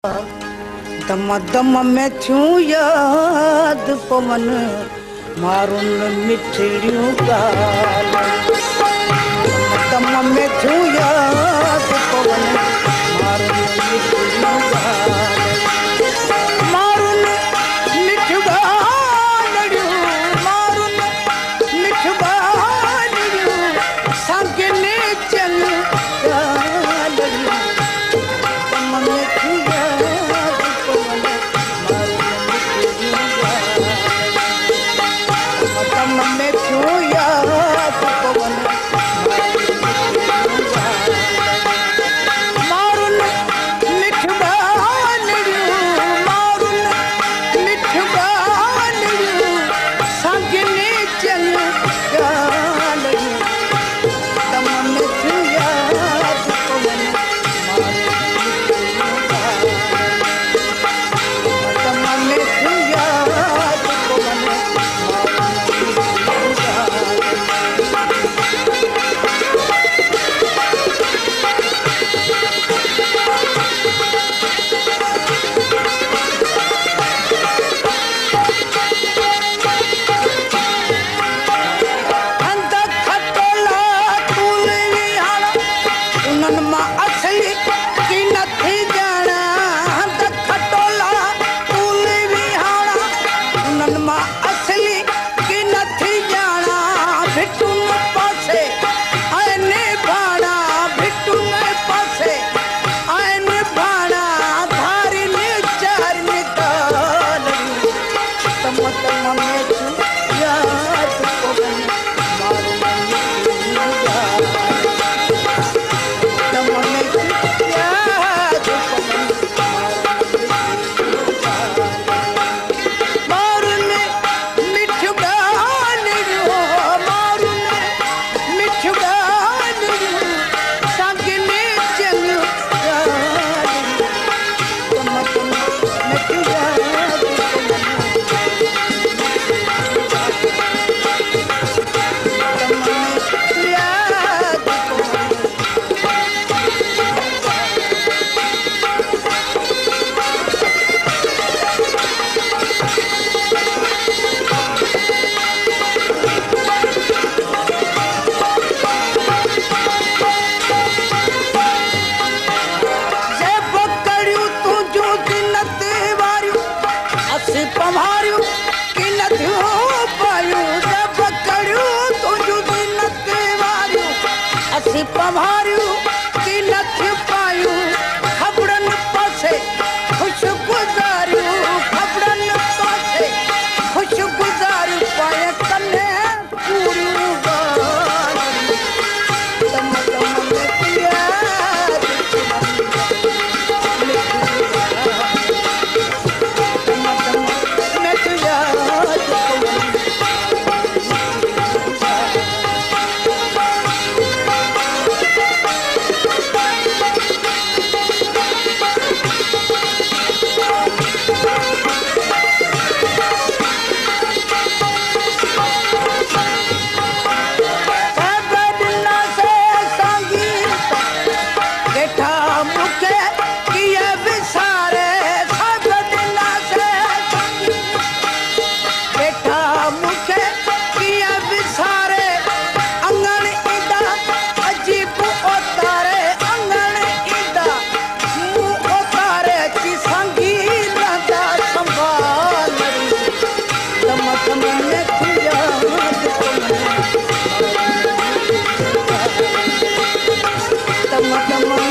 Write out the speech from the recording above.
दम दम में थियूं याद पवन मारुन मिठड़ियूं ॻाल्हि दम में थियूं याद पवन मारुन मिठड़ियूं ॻाल्हि मारुन मिठ ॻाल्हियूं मारुन मिठ ॻाल्हियूं सागिने चल ॻाल्हियूं दम में थियूं याद पवन दम में थियूं याद पवन मारुन मिठ ॻाल्हियूं मारुन मिठ ॻाल्हियूं सागिने चल ॻाल्हियूं दम में थियूं याद पवन दम में थियूं याद पवन Come on.